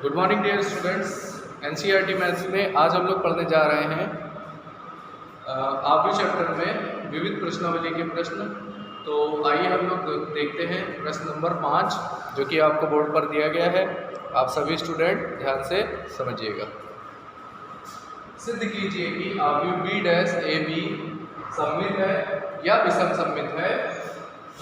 Good morning dear students. NCERT maths में आज हम लोग पढ़ने जा रहे हैं आखिरी चैप्टर में विविध प्रश्नावली के प्रश्न। तो आइए हम लोग देखते हैं प्रश्न नंबर 5 जो कि आपको बोर्ड पर दिया गया है। आप सभी स्टूडेंट ध्यान से समझिएगा। सिद्ध कीजिए कि अवयव बी डैश ए बी सममित है या विषम सममित है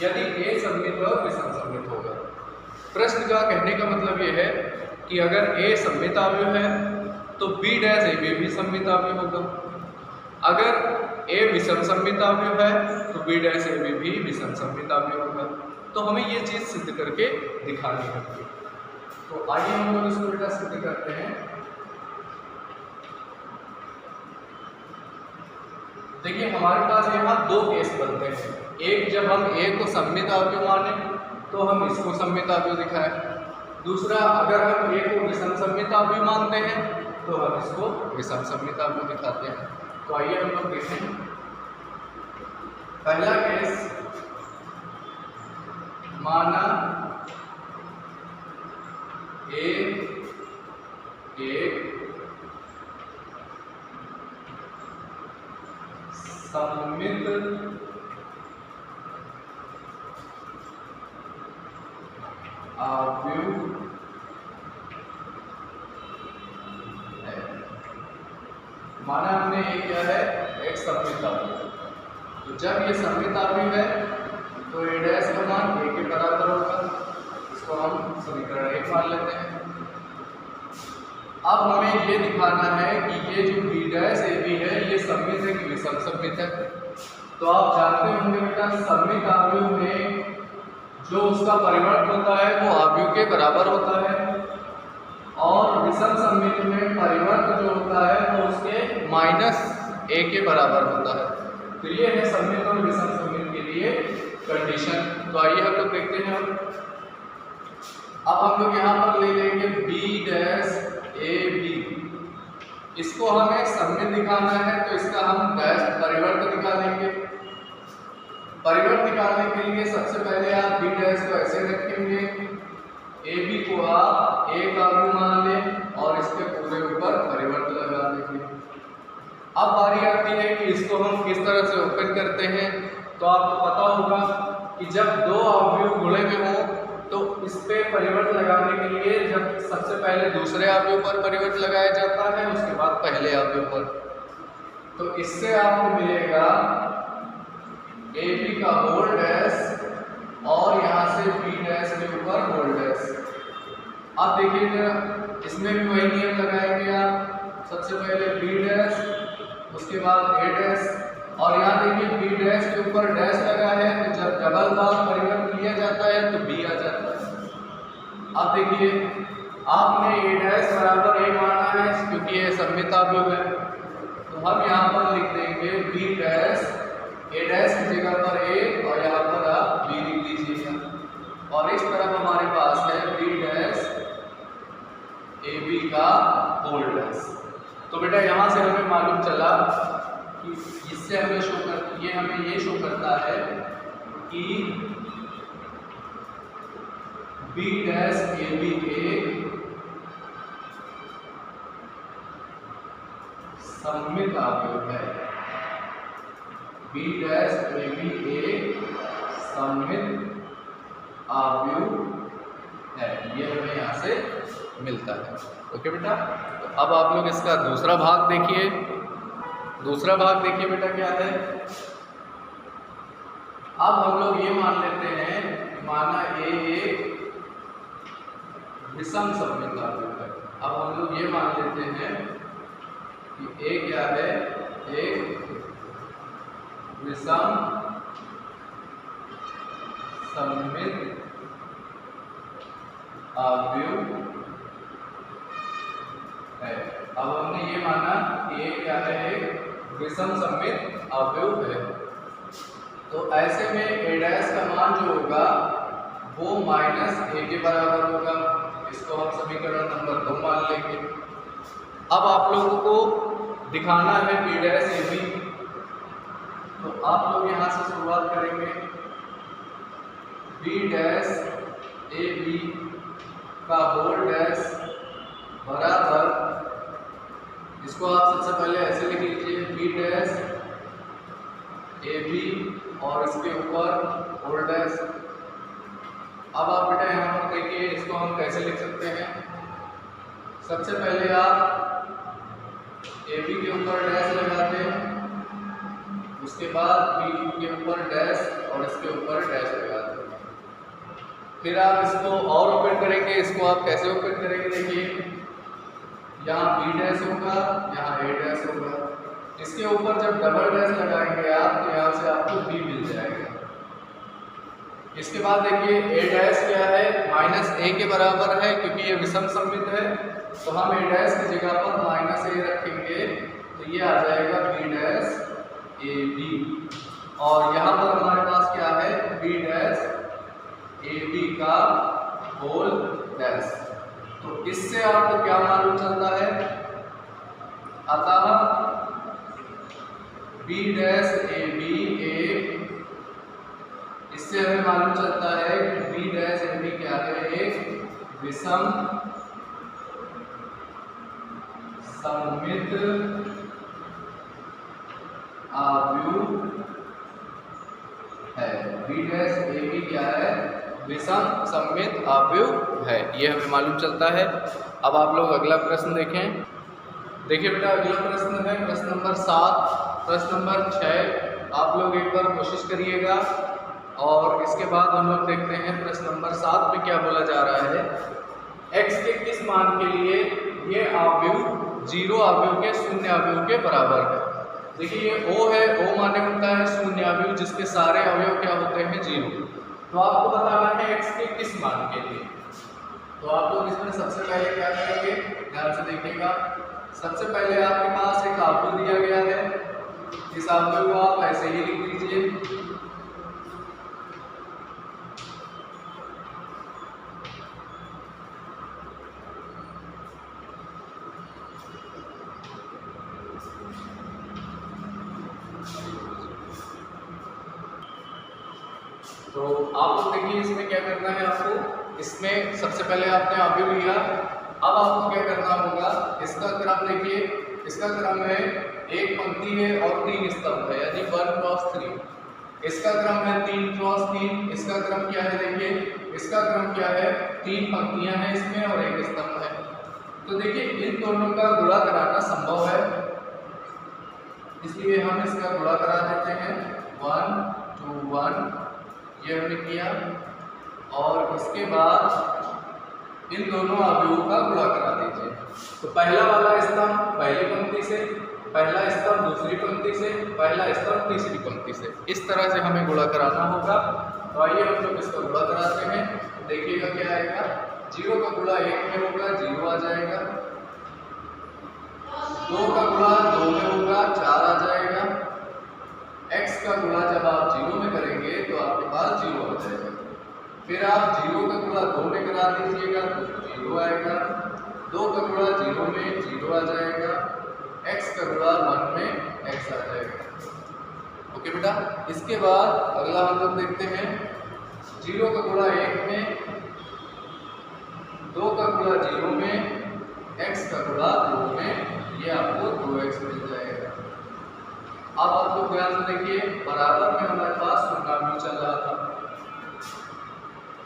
यदि ए सममित और विषम सममित होगा। प्रश्न का कहने का मतलब ये है कि अगर ए सममित अवयव है तो बी डैश ए बी भी सममित अवयव होगा। अगर ए विषम सममित अवयव है तो बी डैश ए बी भी विषम सममित अवयव होगा। तो हमें ये चीज़ सिद्ध करके दिखानी होगी। तो आइए हम लोग इसको बेटा सिद्ध करते हैं। देखिए हमारे पास यहाँ दो केस बनते हैं। एक जब हम ए को सममित अवयव माने तो हम इसको सममित अवयव दिखाएं। दूसरा अगर हम ए को विषम सममित अवयव मानते हैं तो हम इसको विषम सममित अवयव दिखाते हैं। तो आइए हम लोग देखें। पहला केस माना ए एक सममित अवयव है। माना हमने ये क्या है, एक सममित अवयव। तो जब ये सममित अवयव है तो ए डैश का मान ए के बराबर होगा। इसको हम समीकरण 1 मान लेते हैं। अब हमें ये दिखाना है कि ये जो बी डैश ए बी है ये सममित है कि विषम सममित है। तो आप जानते होंगे बेटा सममित अवयव में जो उसका परिवर्त होता है वो अवयव के बराबर होता है और विषम सममित में परिवर्त जो होता है वो उसके माइनस ए के बराबर होता है। तो ये है सममित और विषम सममित के लिए कंडीशन। तो आइए हम लोग देखते हैं। अब हम लोग यहाँ पर ले लेंगे बी डैश ए बी। इसको हमें सममित दिखाना है तो इसका हम डैश परिवर्त निकालेंगे। परिवर्त निकालने के लिए सबसे पहले आप बी डैश को ऐसे रखेंगे, ए बी को आप एक अवयव मान लें और इसके पूरे ऊपर परिवर्त लगा देंगे। अब बारी आती है कि इसको हम किस तरह से ओपन करते हैं। तो आपको पता होगा कि जब दो अवयव जुड़े हुए हों तो इस पे परिवर्त लगाने के लिए जब सबसे पहले दूसरे अवयव पर परिवर्त लगाया जाता है उसके बाद पहले अवयव पर। तो इससे आपको मिलेगा ए बी का होल डैश और यहाँ से बी डैश के ऊपर होल डैश। अब देखिए इसमें भी वही नियम लगाएंगे आप। सबसे पहले बी डैश उसके बाद ए डैश और यहाँ देखिए बी डैश के ऊपर डैश लगा है तो जब डबल बार परिवर्त लिया जाता है तो बी आ जाता है। अब देखिए आपने ए डैश बराबर ए माना है क्योंकि ये सममित अवयव है। तो हम यहाँ पर लिख देंगे बी डैश, ए डैश की जगह पर ए और यहाँ पर आप बी लिख लीजिएगा। और इस तरफ हमारे पास है बी डैश ए बी का होल डैश। तो बेटा यहाँ से हमें मालूम चला कि इससे हमें ये शो करता है कि बी डैश ए बी एक सममित अवयव है। बी डैश ए बी एक सममित अवयव है। ये हमें यहाँ से मिलता है। ओके बेटा। तो अब आप लोग इसका दूसरा भाग देखिए। दूसरा भाग देखिए बेटा क्या है। अब हम लोग ये मान लेते हैं माना ए एक विषम सममित अवयव है। अब हम लोग ये मान लेते हैं कि ए क्या है, एक विषम सममित अवयव है। अब हमने ये माना कि ए क्या है, एक विषम सममित अवयव है। तो ऐसे में ए डैश का मान जो होगा वो माइनस ए के बराबर होगा। इसको हम समीकरण नंबर 2 मान लेंगे। अब आप लोगों को दिखाना है बी डैश ए बी। तो आप लोग यहाँ से शुरुआत करेंगे। बी डैश ए बी का होल डैश सबसे पहले ऐसे लिख लीजिए बी डैश ए बी और इसके ऊपर होल डैश। अब आप बेटा यहाँ पर देखिए इसको हम कैसे लिख सकते हैं। सबसे पहले आप ए बी के ऊपर डैश लगाते हैं, उसके बाद बी के ऊपर डैश और इसके ऊपर डैश लगाते हैं। फिर आप इसको और ओपन करेंगे। इसको आप कैसे ओपन करेंगे, देखिए यहाँ बी डैश होगा, यहाँ ए डैश होगा। इसके ऊपर जब डबल डैश लगाएंगे आप तो यहाँ से आपको बी मिल जाएगा। इसके बाद देखिए ए डैश क्या है, माइनस ए के बराबर है क्योंकि ये विषम सममित है, तो हम ए डैश की जगह पर माइनस ए रखेंगे तो ये आ जाएगा बी डैश ए बी। और यहाँ पर हमारे पास क्या है, बी डैश ए बी का होल डैश। तो इससे आपको क्या मालूम चलता है, अतः बी डैश ए बी एक, इससे हमें मालूम चलता है कि बी डैश ए बी क्या है, एक विषम सममित आव्यूह है। बी डैश ए बी क्या है, विषम सममित आव्यूह है, ये हमें मालूम चलता है। अब आप लोग अगला प्रश्न देखें। देखिए बेटा अगला प्रश्न है प्रश्न नंबर 7। प्रश्न नंबर 6 आप लोग एक बार कोशिश करिएगा और इसके बाद हम लोग देखते हैं प्रश्न नंबर 7 में क्या बोला जा रहा है। x के किस मान के लिए ये आव्यूह 0 आव्यूह के शून्य आव्यूह के बराबर है। देखिए ये O है, O माने होता है शून्य आव्यूह जिसके सारे अवयव क्या होते हैं 0। तो आपको बताना है x के किस मान के लिए। तो आप लोग इसमें सबसे पहले क्या करेंगे, ध्यान से देखिएगा। सबसे पहले आपके पास एक आव्यूह दिया गया है, इस आव्यूह को आप ऐसे ही लिख लीजिए। तो आप लोग देखिए इसमें क्या करना है आपको, इसमें सबसे पहले आपने आव्यूह लिया। अब आपको क्या करना होगा, इसका क्रम देखिए, इसका क्रम है एक पंक्ति है और 3 स्तंभ है, यानी 1 क्रॉस 3। इसका क्रम है 3 क्रॉस 3। इसका क्रम क्या है, देखिए इसका क्रम क्या है, 3 पंक्तियां हैं इसमें और 1 स्तंभ है। तो देखिए इन दोनों का गुणा कराना संभव है, इसलिए हम इसका गुणा करा देते हैं। 1 2 1 ये हमने किया और इसके बाद इन दोनों आव्यूहों का गुणा करा दीजिए। तो पहला वाला स्तंभ पहली पंक्ति से, पहला स्तंभ दूसरी पंक्ति से, पहला स्तंभ तीसरी पंक्ति से, इस तरह से हमें गुणा कराना होगा। तो आइए हम लोग इसका गुणा कराते हैं। देखिएगा क्या आएगा, 0 का गुणा 1 में होगा 0 आ जाएगा, 2 का गुणा 2 में होगा 4 आ जाएगा, x का गुणा जब आप 0 में करेंगे तो आपके पास 0 आ जाएगा। फिर आप 0 का गुणा 2 में करा दीजिएगा तो 0 आएगा, 2 का गुणा 0 में 0 आ जाएगा, x का गुणा 1 में x आ जाएगा। ओके बेटा, इसके बाद अगला हम लोग देखते हैं 0 का गुणा 1 में, 2 का गुणा 0 में, x का गुणा 2 में, ये आपको 2x मिल जाएगा। अब आप लोग ध्यान से देखिए, बराबर में हमारे पास शून्यावयव चल रहा था।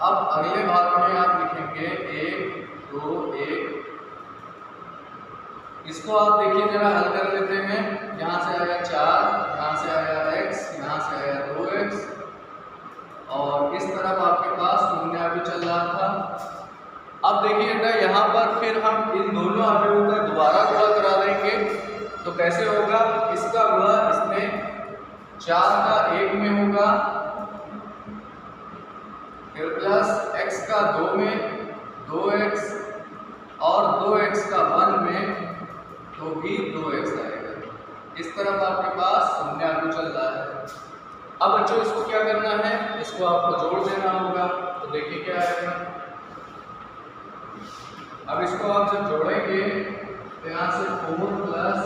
अब अगले भाग में आप लिखेंगे 1 2 1। इसको आप देखिए जरा हल कर लेते हैं। यहाँ से आया 4, यहाँ से आया x, यहाँ से आया 2x और इस तरफ आपके पास शून्यावयव चल रहा था। अब देखिए बेटा यहाँ पर फिर हम इन दोनों अवयवों का दोबारा गुणा करा देंगे। तो कैसे होगा, इसका गुणा इसमें 4 का 1 में होगा, फिर प्लस x का 2 में 2x और 2x का 1 में तो भी 2x आएगा। इस तरफ आपके पास शून्यावयव चल रहा है। अब बच्चों इसको क्या करना है, इसको आपको जोड़ देना होगा। तो देखिए क्या आएगा, अब इसको आप जब जोड़ेंगे तो यहाँ से 4 प्लस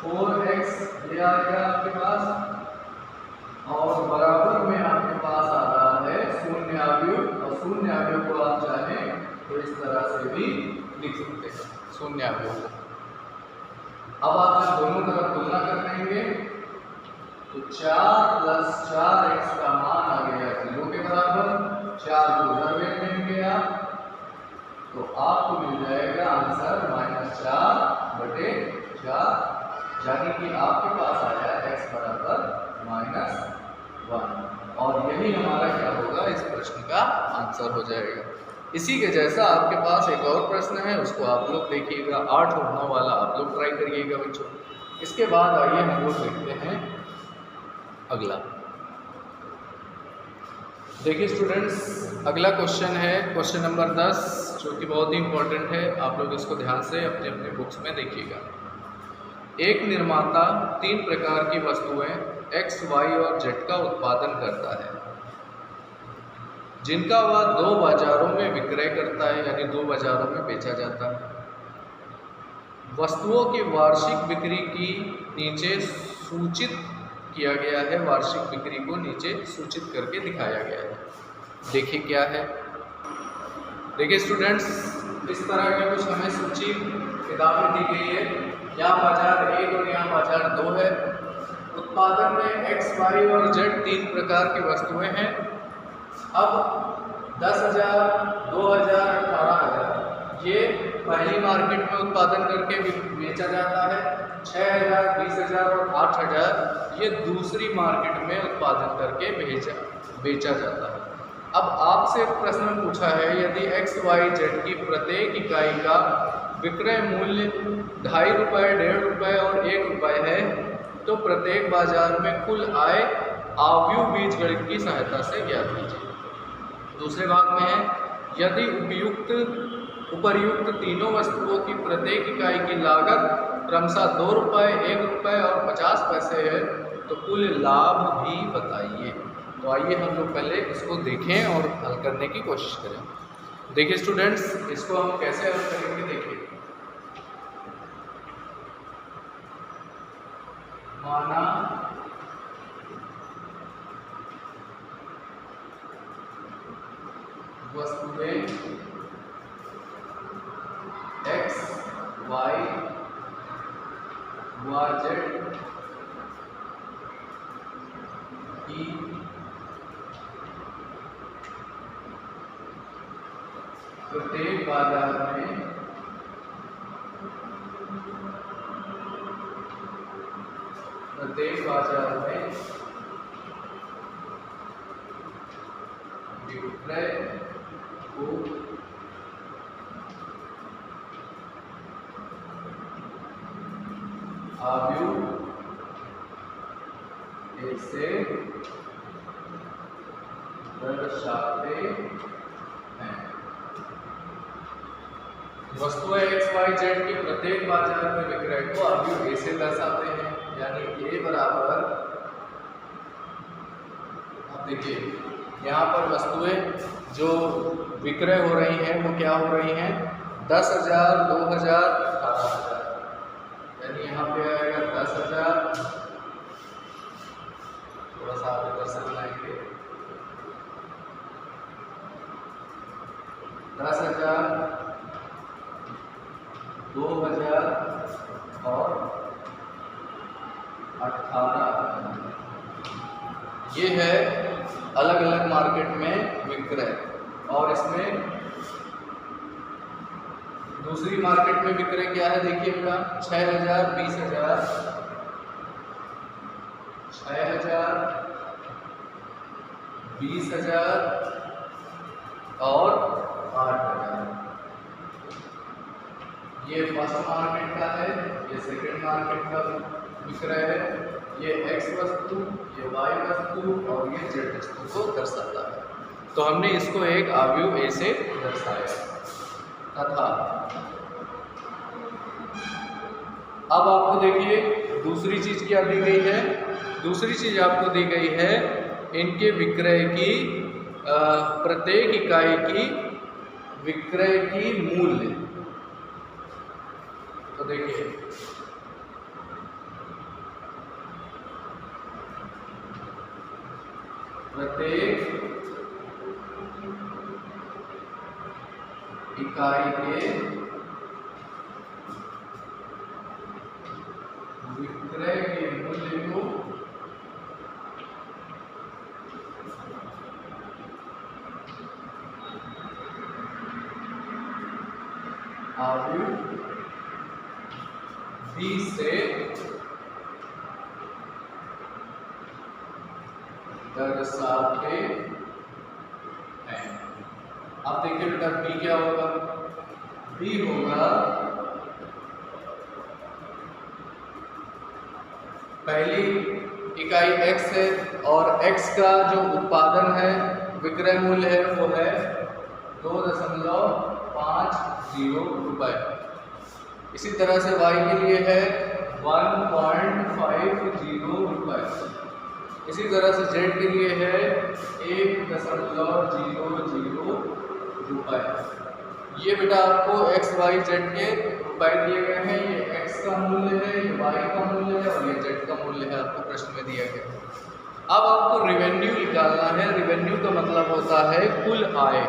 4x ये आएगा आपके पास और बराबर में आपके पास आ रहा है शून्यावयव। और शून्यावयव को आप चाहें तो इस तरह से भी लिख सकते हैं शून्यावयव को। अब आप जब दोनों तरफ तुलना कर देंगे तो 4 + 4x का मान आ गया 0 के बराबर, 4 को उधर में गया तो आपको मिल जाएगा आंसर -4/4, यानी कि आपके पास आया x बराबर -1 और यही हमारा क्या होगा, इस प्रश्न का आंसर हो जाएगा। इसी के जैसा आपके पास एक और प्रश्न है, उसको आप लोग देखिएगा, 8 और 9 वाला आप लोग ट्राई करिएगा बच्चों। इसके बाद आइए हम लोग देखते हैं अगला। देखिए स्टूडेंट्स, अगला क्वेश्चन है क्वेश्चन नंबर 10, जो कि बहुत ही इंपॉर्टेंट है। आप लोग इसको ध्यान से अपने अपने बुक्स में देखिएगा। एक निर्माता 3 प्रकार की वस्तुएं X, Y और Z का उत्पादन करता है, जिनका वह 2 बाजारों में विक्रय करता है, यानी 2 बाजारों में बेचा जाता है। वस्तुओं की वार्षिक बिक्री की नीचे सूचित किया गया है, वार्षिक बिक्री को नीचे सूचित करके दिखाया गया है। देखिए क्या है। देखिए स्टूडेंट्स, इस तरह की कुछ हमें सूची किताबें दी गई है। यहाँ बाजार 1 और यहाँ बाजार 2 है। उत्पादन में X, Y और Z 3 प्रकार की वस्तुएं हैं। अब 10,000, 2,000, 18,000 ये पहली मार्केट में उत्पादन करके बेचा जाता है। 6,000, 20,000 और 8,000 ये दूसरी मार्केट में उत्पादन करके बेचा जाता है। अब आपसे प्रश्न पूछा है, यदि X, Y, Z की प्रत्येक इकाई का विक्रय मूल्य 2.5 रुपये, 1.5 रुपये और 1 रुपये है, तो प्रत्येक बाजार में कुल आय आव्यूह बीजगणित की सहायता से ज्ञात कीजिए। दूसरे भाग में है, यदि उपर्युक्त तीनों वस्तुओं की प्रत्येक इकाई की लागत क्रमशः 2 रुपये, 1 रुपये और 50 पैसे है, तो कुल लाभ भी बताइए। तो आइए हम लोग पहले इसको देखें और हल करने की कोशिश करें। देखिए स्टूडेंट्स, इसको हम कैसे हल करेंगे। देखिए, माना वस्तुएं X, Y व Z की प्रत्येक बाजार में विक्रय को आव्यूह ऐसे दर्शाते हैं। वस्तुएं X, Y, Z की प्रत्येक बाजार में विक्रय को आव्यूह A से दर्शाते हैं, यानी A बराबर, अब देखिए यहाँ पर वस्तुएं जो विक्रय हो रही हैं वो क्या हो रही हैं, 10,000, 2,000, 18,000, यानी यहाँ पे आएगा 10,000, थोड़ा सा आगे कर सकते हैं, 10,000, 2,000 और 18,000। ये है अलग अलग मार्केट में विक्रय। और इसमें दूसरी मार्केट में विक्रय क्या है, देखिए बेटा, 6,000, 20,000, 6,000, 20,000 और 8,000। ये फर्स्ट मार्केट का है, ये सेकंड मार्केट का विक्रय है। ये X वस्तु, ये Y वस्तु और ये Z वस्तु को दर्शाता है। तो हमने इसको एक आव्यूह A से दर्शाया। तथा अब आपको देखिए दूसरी चीज क्या दी गई है। दूसरी चीज आपको दी गई है इनके विक्रय की प्रत्येक इकाई की विक्रय की मूल्य। तो देखिए प्रत्येक इकाई के विक्रय के मूल्य को अवयव बी से दर्शाते हैं। अब देखिए बेटा बी क्या होगा, बी होगा पहली इकाई x है और x का जो उत्पादन है विक्रय मूल्य है वो है 2.50 रुपए। इसी तरह से y के लिए है 1.50 रुपए। इसी तरह से z के लिए है 1.00 रुपए। ये बेटा आपको x y z के रुपए दिए गए हैं। ये x का मूल्य है, ये y का मूल्य है और ये z का मूल्य है, आपको प्रश्न में दिया गया। अब आपको रिवेन्यू निकालना है। रिवेन्यू का मतलब होता है कुल आय।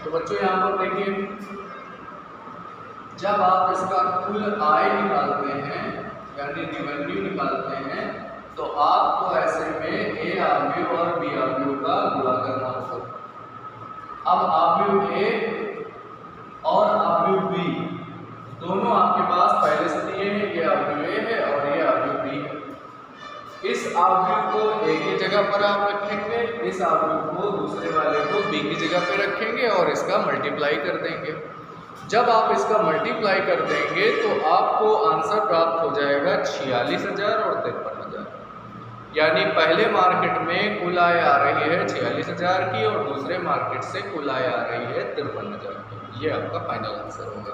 तो बच्चों यहाँ पर देखिए, जब आप इसका कुल आय निकालते हैं यानी रिवेन्यू निकालते हैं तो आपको ऐसे में ए अवयव और बी अवयव का गुणा करना होगा। अब अवयव ए और अवयव बी दोनों आपके पास पहले से दिए हैं। ये अवयव ए है और ये अवयव बी है। इस अवयव को ए की जगह पर आप रखेंगे, इस अवयव को दूसरे वाले को बी की जगह पर रखेंगे और इसका मल्टीप्लाई कर देंगे। जब आप इसका मल्टीप्लाई कर देंगे तो आपको आंसर प्राप्त हो जाएगा 46,000 और 53,000। यानी पहले मार्केट में कुल आय आ रही है 46,000 की और दूसरे मार्केट से कुल आय आ रही है 53,000 की। ये आपका फाइनल आंसर होगा।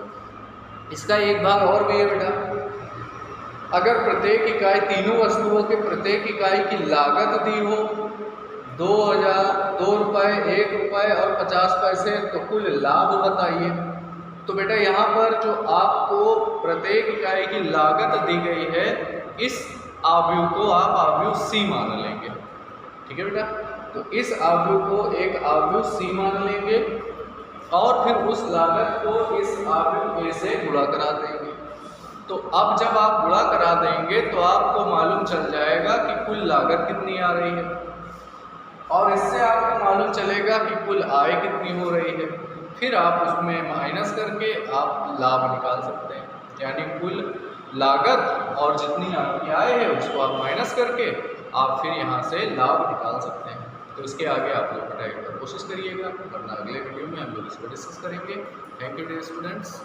इसका एक भाग और भी है बेटा, अगर प्रत्येक इकाई, तीनों वस्तुओं के प्रत्येक इकाई की लागत दी हो 2 रुपए, 1 रुपए और 50 पैसे, तो कुल लाभ बताइए। तो बेटा यहाँ पर जो आपको प्रत्येक इकाई की लागत दी गई है, इस अवयव को आप अवयव सी मान लेंगे। ठीक है बेटा, तो इस अवयव को एक अवयव सी मान लेंगे और फिर उस लागत को इस अवयव ए से गुणा करा देंगे। तो अब जब आप गुणा करा देंगे तो आपको मालूम चल जाएगा कि कुल लागत कितनी आ रही है और इससे आपको मालूम चलेगा कि कुल आय कितनी हो रही है। फिर आप उसमें माइनस करके आप लाभ निकाल सकते हैं। यानी कुल लागत और जितनी आपकी आय है उसको आप माइनस करके आप फिर यहाँ से लाभ निकाल सकते हैं। तो इसके आगे आप लोग पढ़ाई कोशिश करिएगा, वरना अगले वीडियो में हम लोग इसको डिस्कस करेंगे। Thank you dear students.